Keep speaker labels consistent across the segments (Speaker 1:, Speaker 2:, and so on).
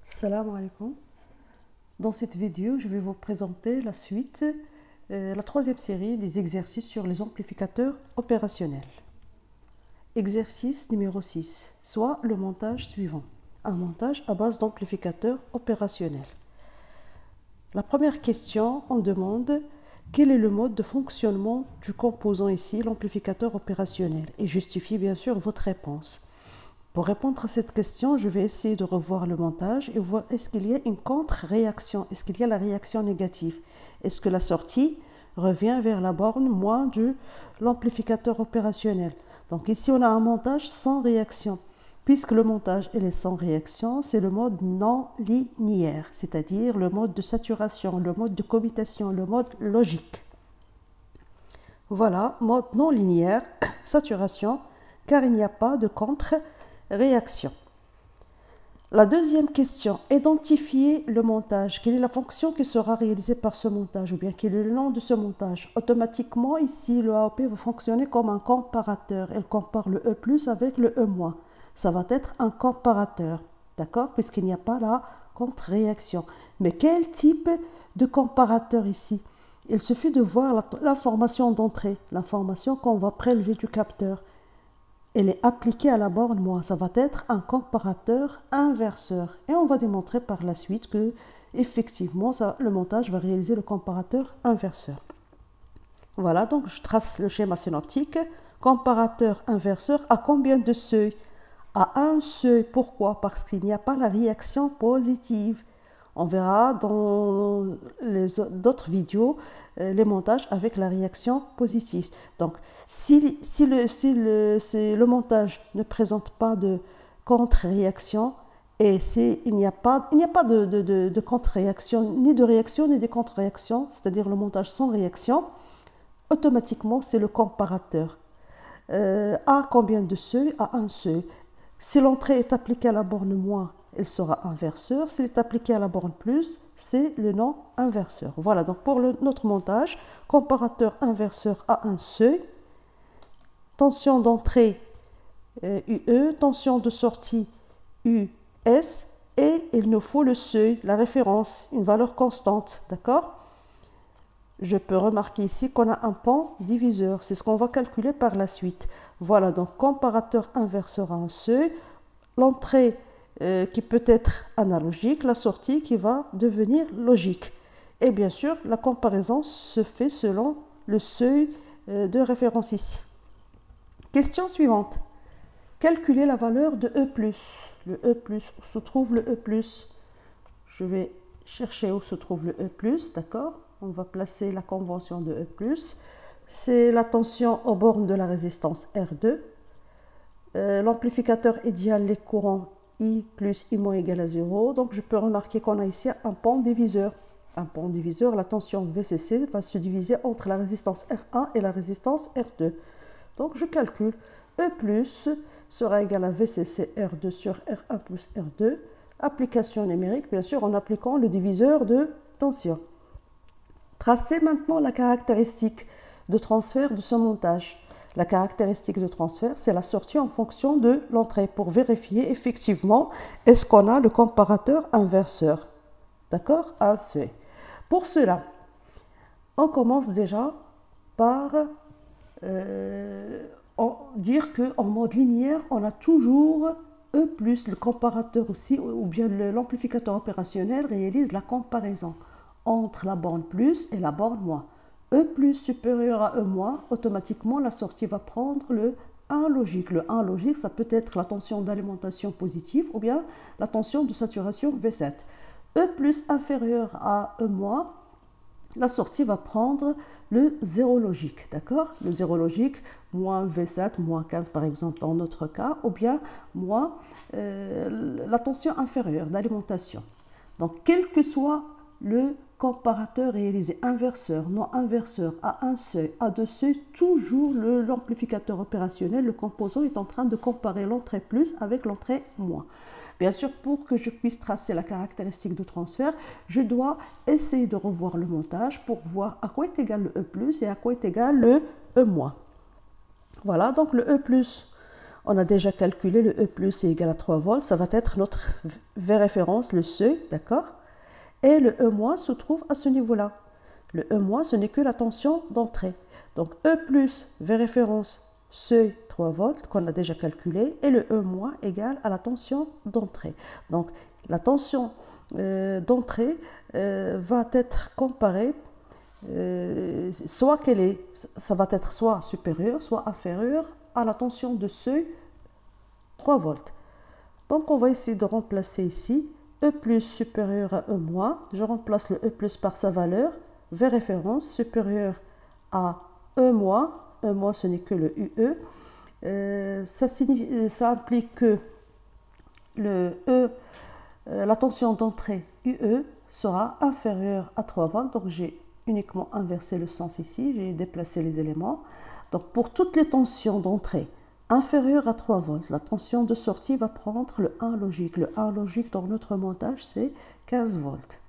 Speaker 1: Salam alaikum. Dans cette vidéo, je vais vous présenter la suite, la troisième série des exercices sur les amplificateurs opérationnels. Exercice numéro 6, soit le montage suivant. Un montage à base d'amplificateurs opérationnels. La première question, on demande quel est le mode de fonctionnement du composant ici, l'amplificateur opérationnel, et justifiez bien sûr votre réponse. Pour répondre à cette question, je vais essayer de revoir le montage et voir est-ce qu'il y a une contre-réaction, est-ce qu'il y a la réaction négative, est-ce que la sortie revient vers la borne moins de l'amplificateur opérationnel. Donc ici on a un montage sans réaction. Puisque le montage est sans réaction, c'est le mode non linéaire, c'est-à-dire le mode de saturation, le mode de commutation, le mode logique. Voilà, mode non linéaire, saturation, car il n'y a pas de contre-réaction. La deuxième question, identifier le montage. Quelle est la fonction qui sera réalisée par ce montage ou bien quel est le nom de ce montage? Automatiquement, ici, le AOP va fonctionner comme un comparateur. Elle compare le E+, avec le E-. Ça va être un comparateur, d'accord? Puisqu'il n'y a pas la contre-réaction. Mais quel type de comparateur ici? Il suffit de voir l'information d'entrée, l'information qu'on va prélever du capteur. Elle est appliquée à la borne moins. Ça va être un comparateur inverseur. Et on va démontrer par la suite que, effectivement, le montage va réaliser le comparateur inverseur. Voilà, donc je trace le schéma synoptique. Comparateur inverseur à combien de seuils? À un seuil. Pourquoi? Parce qu'il n'y a pas la réaction positive. On verra dans d'autres vidéos les montages avec la réaction positive. Donc, si le montage ne présente pas de contre-réaction et il n'y a pas de contre-réaction, ni de réaction ni de contre-réaction, c'est-à-dire le montage sans réaction, automatiquement c'est le comparateur. À combien de seuils? À un seuil. Si l'entrée est appliquée à la borne moins, elle sera inverseur. S'il est appliqué à la borne plus, c'est le non inverseur. Voilà, donc pour notre montage, comparateur inverseur à un seuil, tension d'entrée UE, tension de sortie US, et il nous faut le seuil, la référence, une valeur constante, d'accord? Je peux remarquer ici qu'on a un pont diviseur. C'est ce qu'on va calculer par la suite. Voilà, donc comparateur inverseur à un seuil. L'entrée qui peut être analogique, la sortie qui va devenir logique. Et bien sûr, la comparaison se fait selon le seuil de référence ici. Question suivante. Calculer la valeur de E+. Le E+, où se trouve le E+? Je vais chercher où se trouve le E+, d'accord? On va placer la convention de E+. C'est la tension aux bornes de la résistance R2. L'amplificateur idéal, les courants I plus I moins égale à 0. Donc je peux remarquer qu'on a ici un pont diviseur. Un pont diviseur, la tension VCC va se diviser entre la résistance R1 et la résistance R2. Donc je calcule E plus sera égal à VCC R2 sur R1 plus R2. Application numérique, bien sûr, en appliquant le diviseur de tension. Tracez maintenant la caractéristique de transfert de ce montage. La caractéristique de transfert, c'est la sortie en fonction de l'entrée pour vérifier effectivement est-ce qu'on a le comparateur inverseur. D'accord? Un seuil. Pour cela, on commence déjà par dire qu'en mode linéaire, on a toujours E+, le comparateur aussi, ou bien l'amplificateur opérationnel réalise la comparaison entre la borne plus et la borne moins. E plus supérieur à E moins, automatiquement la sortie va prendre le 1 logique. Le 1 logique, ça peut être la tension d'alimentation positive ou bien la tension de saturation V7. E plus inférieur à E moins, la sortie va prendre le 0 logique, d'accord? Le 0 logique, moins V7, moins 15 par exemple dans notre cas, ou bien moins la tension inférieure d'alimentation. Donc, quel que soit le comparateur réalisé inverseur, non inverseur, à un seuil, à deux seuils, toujours l'amplificateur opérationnel, le composant est en train de comparer l'entrée plus avec l'entrée moins. Bien sûr, pour que je puisse tracer la caractéristique de transfert, je dois essayer de revoir le montage pour voir à quoi est égal le E+, et à quoi est égal le E-. Voilà, donc le E+, On a déjà calculé le E plus est égal à 3 volts. Ça va être notre V référence, le seuil, d'accord? Et le E moins se trouve à ce niveau-là. Le E moins, ce n'est que la tension d'entrée. Donc E plus V référence, seuil 3 volts qu'on a déjà calculé, et le E moins égale à la tension d'entrée. Donc la tension d'entrée va être comparée, soit ça va être soit supérieure, soit inférieure à la tension de seuil 3 volts. Donc on va essayer de remplacer ici E plus supérieur à E moins. Je remplace le E plus par sa valeur, V référence supérieur à E moins. E moins, ce n'est que le UE. Ça implique que la tension d'entrée UE sera inférieure à 3 volts. Donc j'ai uniquement inversé le sens ici, j'ai déplacé les éléments. Donc pour toutes les tensions d'entrée inférieures à 3 volts, la tension de sortie va prendre le 1 logique. Le 1 logique dans notre montage, c'est 15 volts.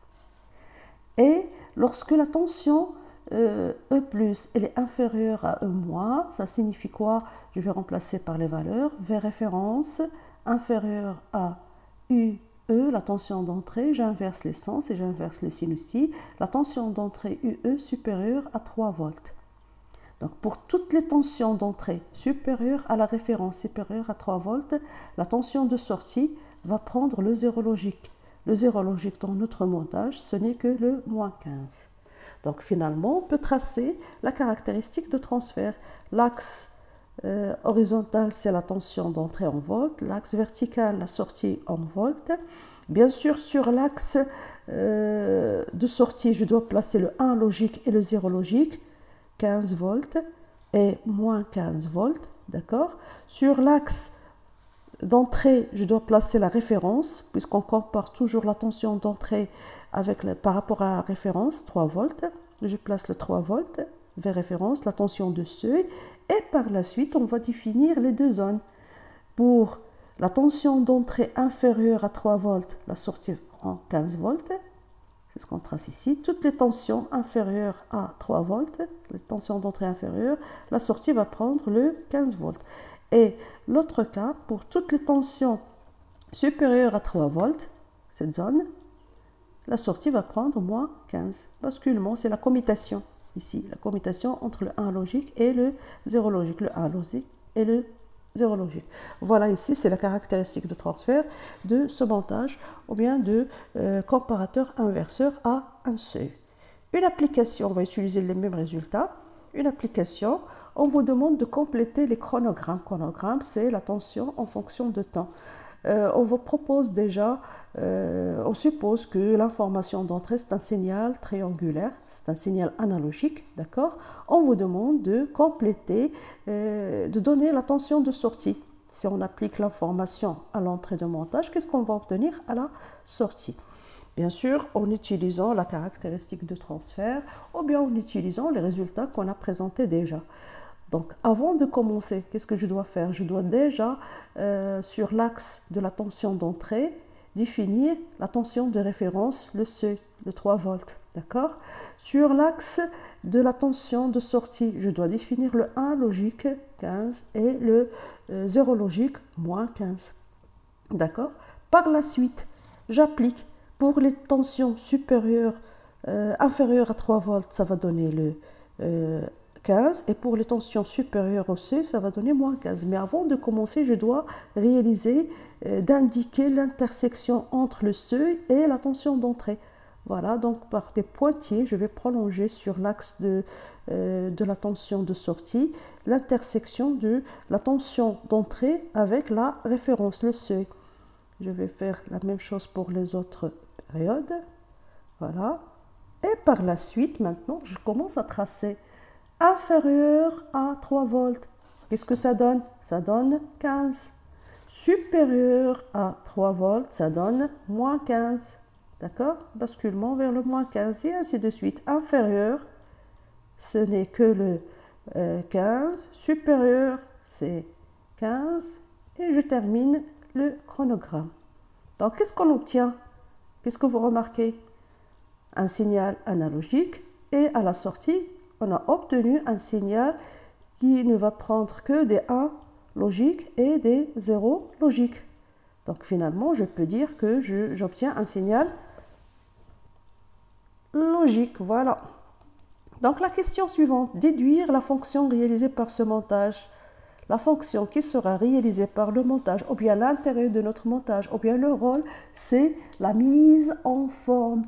Speaker 1: Et lorsque la tension E plus elle est inférieure à E moins, ça signifie quoi? Je vais remplacer par les valeurs. V référence inférieure à UE, la tension d'entrée, j'inverse les sens et j'inverse le signe aussi. La tension d'entrée UE supérieure à 3 volts. Donc pour toutes les tensions d'entrée supérieures à la référence, supérieure à 3 volts, la tension de sortie va prendre le 0 logique. Le 0 logique dans notre montage, ce n'est que le moins 15. Donc finalement, on peut tracer la caractéristique de transfert. L'axe horizontal, c'est la tension d'entrée en volts. L'axe vertical, la sortie en volts. Bien sûr, sur l'axe de sortie, je dois placer le 1 logique et le 0 logique. 15 volts et moins 15 volts, d'accord? Sur l'axe d'entrée, je dois placer la référence, puisqu'on compare toujours la tension d'entrée par rapport à la référence, 3 volts. Je place le 3 volts vers référence, la tension de seuil, et par la suite, on va définir les deux zones. Pour la tension d'entrée inférieure à 3 volts, la sortie prend 15 volts. C'est ce qu'on trace ici. Toutes les tensions inférieures à 3 volts, les tensions d'entrée inférieures, la sortie va prendre le 15 volts. Et l'autre cas, pour toutes les tensions supérieures à 3 volts, cette zone, la sortie va prendre moins 15. Basculement, c'est la commutation ici, la commutation entre le 1 logique et le 0 logique, le 1 logique et le 0 logique. Voilà, ici, c'est la caractéristique de transfert de ce montage ou bien de comparateur inverseur à un seuil. Une application, on va utiliser les mêmes résultats. Une application, on vous demande de compléter les chronogrammes. Chronogramme, c'est la tension en fonction de temps. On vous propose déjà, on suppose que l'information d'entrée, c'est un signal triangulaire, c'est un signal analogique, d'accord? On vous demande de compléter, de donner la tension de sortie. Si on applique l'information à l'entrée de montage, qu'est-ce qu'on va obtenir à la sortie? Bien sûr, en utilisant la caractéristique de transfert ou bien en utilisant les résultats qu'on a présentés déjà. Donc, avant de commencer, qu'est-ce que je dois faire? Je dois déjà, sur l'axe de la tension d'entrée, définir la tension de référence, le seuil, le 3 volts. D'accord? Sur l'axe de la tension de sortie, je dois définir le 1 logique, 15, et le 0 logique, moins 15. D'accord? Par la suite, j'applique pour les tensions supérieures, inférieures à 3 volts, ça va donner le 15, et pour les tensions supérieures au seuil, ça va donner moins 15. Mais avant de commencer, je dois réaliser, d'indiquer l'intersection entre le seuil et la tension d'entrée. Voilà, donc par des pointillés, je vais prolonger sur l'axe de la tension de sortie l'intersection de la tension d'entrée avec la référence, le seuil. Je vais faire la même chose pour les autres périodes. Voilà. Et par la suite, maintenant, je commence à tracer inférieur à 3 volts. Qu'est-ce que ça donne? Ça donne 15. Supérieur à 3 volts, ça donne moins 15. D'accord? Basculement vers le moins 15 et ainsi de suite. Inférieur, ce n'est que le 15. Supérieur, c'est 15. Et je termine le chronogramme. Donc, qu'est-ce qu'on obtient? Qu'est-ce que vous remarquez? Un signal analogique et à la sortie, on a obtenu un signal qui ne va prendre que des 1 logiques et des zéros logiques. Donc finalement, je peux dire que j'obtiens un signal logique. Voilà. Donc la question suivante, déduire la fonction réalisée par ce montage. La fonction qui sera réalisée par le montage, ou bien l'intérêt de notre montage, ou bien le rôle, c'est la mise en forme.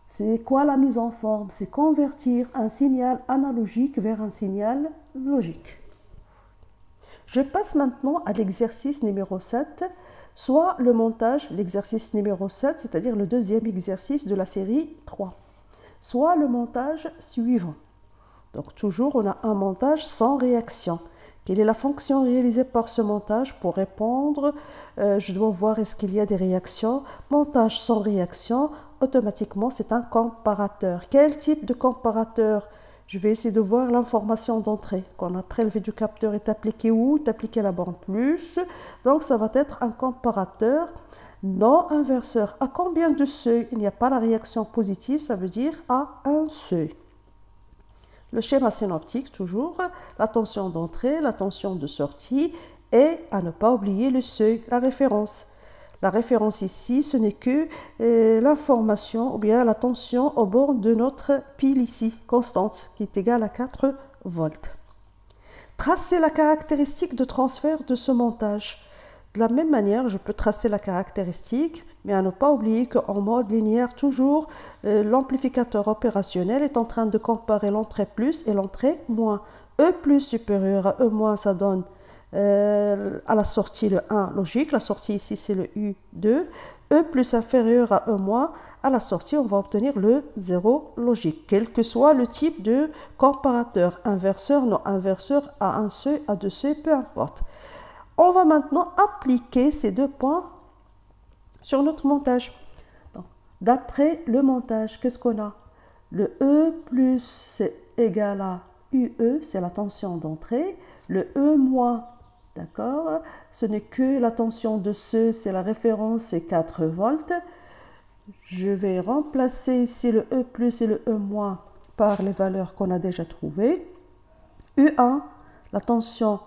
Speaker 1: C'est quoi la mise en forme? C'est convertir un signal analogique vers un signal logique. Je passe maintenant à l'exercice numéro 7, soit le montage, l'exercice numéro 7, c'est-à-dire le deuxième exercice de la série 3, soit le montage suivant. Donc toujours, on a un montage sans réaction. Quelle est la fonction réalisée par ce montage? Pour répondre, je dois voir est-ce qu'il y a des réactions. Montage sans réaction, automatiquement, c'est un comparateur. Quel type de comparateur? Je vais essayer de voir l'information d'entrée. Quand on a prélevé du capteur est appliqué où? Est appliqué la borne plus. Donc, ça va être un comparateur non inverseur. À combien de seuils? Il n'y a pas la réaction positive, ça veut dire à un seuil. Le schéma synoptique, toujours, la tension d'entrée, la tension de sortie et à ne pas oublier le seuil, la référence. La référence ici, ce n'est que l'information ou bien la tension au bord de notre pile ici, constante, qui est égale à 4 volts. Tracer la caractéristique de transfert de ce montage. De la même manière, je peux tracer la caractéristique, mais à ne pas oublier qu'en mode linéaire, toujours, l'amplificateur opérationnel est en train de comparer l'entrée plus et l'entrée moins. E plus supérieur à E moins, ça donne à la sortie le 1 logique. La sortie ici, c'est le U2. E plus inférieur à E moins, à la sortie, on va obtenir le 0 logique. Quel que soit le type de comparateur, inverseur, non inverseur, à un seuil, à deux seuils, peu importe. On va maintenant appliquer ces deux points sur notre montage. D'après le montage, qu'est-ce qu'on a? Le E plus, c'est égal à UE, c'est la tension d'entrée. Le E moins, d'accord, ce n'est que la tension de ce, c'est la référence, c'est 4 volts. Je vais remplacer ici le E plus et le E moins par les valeurs qu'on a déjà trouvées. U1, la tension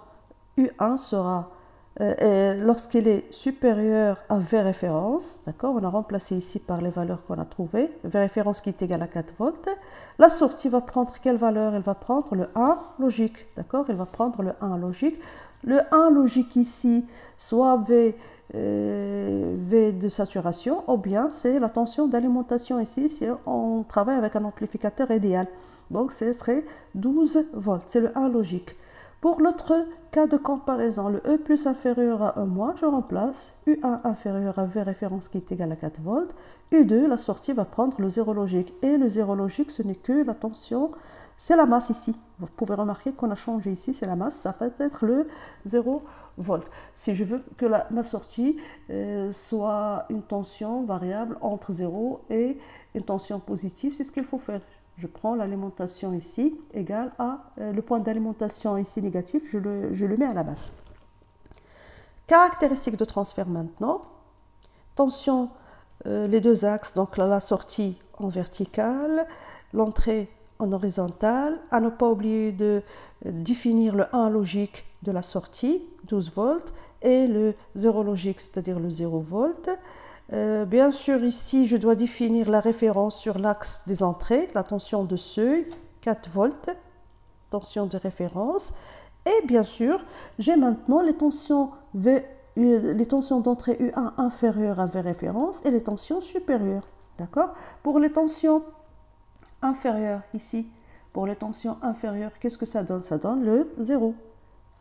Speaker 1: U1 sera lorsqu'il est supérieur à V référence, d'accord, on a remplacé ici par les valeurs qu'on a trouvées, V référence qui est égal à 4 volts, la sortie va prendre quelle valeur? Elle va prendre le 1 logique, d'accord, elle va prendre le 1 logique. Le 1 logique ici, soit V de saturation, ou bien c'est la tension d'alimentation ici, si on travaille avec un amplificateur idéal. Donc ce serait 12 volts, c'est le 1 logique. Pour l'autre cas de comparaison, le E plus inférieur à E moins, je remplace U1 inférieur à V référence qui est égal à 4 volts. U2, la sortie va prendre le 0 logique. Et le 0 logique, ce n'est que la tension, c'est la masse ici. Vous pouvez remarquer qu'on a changé ici, c'est la masse, ça va être le 0 volt. Si je veux que ma sortie soit une tension variable entre 0 et une tension positive, c'est ce qu'il faut faire. Je prends l'alimentation ici, égale à le point d'alimentation ici négatif, je le mets à la base. Caractéristiques de transfert maintenant. Tension, les deux axes, donc la sortie en verticale, l'entrée en horizontale. À ne pas oublier de définir le 1 logique de la sortie, 12 volts, et le 0 logique, c'est-à-dire le 0 volt. Bien sûr, ici, je dois définir la référence sur l'axe des entrées, la tension de seuil, 4 volts, tension de référence. Et bien sûr, j'ai maintenant les tensions d'entrée U1 inférieures à V référence et les tensions supérieures. D'accord? Pour les tensions inférieures, ici, pour les tensions inférieures, qu'est-ce que ça donne? Ça donne le 0.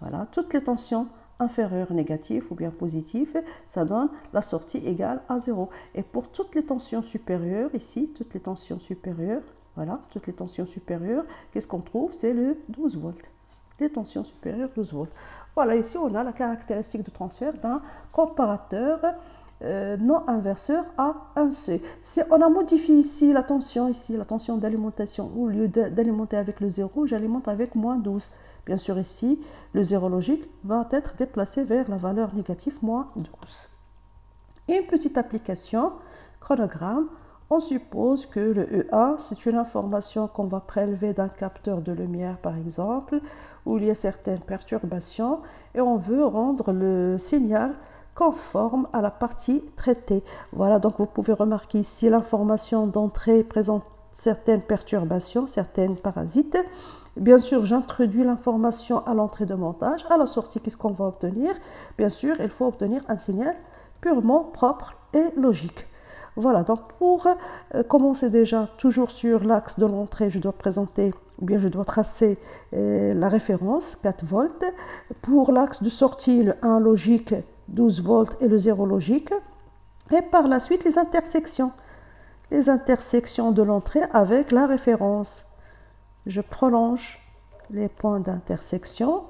Speaker 1: Voilà, toutes les tensions inférieure négatif ou bien positif, ça donne la sortie égale à 0. Et pour toutes les tensions supérieures, ici, toutes les tensions supérieures, voilà, toutes les tensions supérieures, qu'est-ce qu'on trouve? C'est le 12 volts. Les tensions supérieures, 12 volts. Voilà, ici, on a la caractéristique de transfert d'un comparateur non inverseur à un seuil. Si on a modifié ici la tension d'alimentation, au lieu d'alimenter avec le 0, j'alimente avec moins 12. Bien sûr, ici, le 0 logique va être déplacé vers la valeur négative, moins 12. Et une petite application, chronogramme. On suppose que le E1, c'est une information qu'on va prélever d'un capteur de lumière, par exemple, où il y a certaines perturbations, et on veut rendre le signal conforme à la partie traitée. Voilà, donc vous pouvez remarquer ici l'information d'entrée présente certaines perturbations, certaines parasites. Bien sûr, j'introduis l'information à l'entrée de montage. À la sortie, qu'est-ce qu'on va obtenir? Bien sûr, il faut obtenir un signal purement propre et logique. Voilà, donc pour commencer déjà, toujours sur l'axe de l'entrée, je dois présenter, ou bien je dois tracer la référence, 4 volts. Pour l'axe de sortie, le 1 logique, 12 volts et le 0 logique. Et par la suite, les intersections. Les intersections de l'entrée avec la référence. Je prolonge les points d'intersection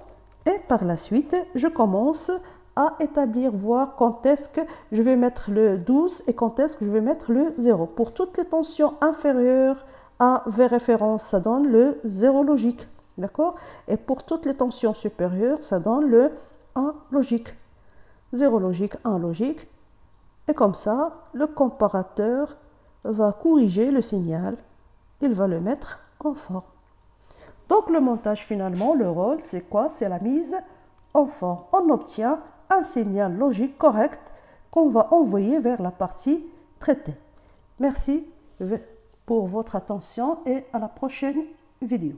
Speaker 1: et par la suite, je commence à établir, voir quand est-ce que je vais mettre le 12 et quand est-ce que je vais mettre le 0. Pour toutes les tensions inférieures à V référence, ça donne le 0 logique. D'accord? Et pour toutes les tensions supérieures, ça donne le 1 logique. 0 logique, 1 logique. Et comme ça, le comparateur va corriger le signal. Il va le mettre en forme. Donc le montage finalement, le rôle, c'est quoi? C'est la mise en forme. On obtient un signal logique correct qu'on va envoyer vers la partie traitée. Merci pour votre attention et à la prochaine vidéo.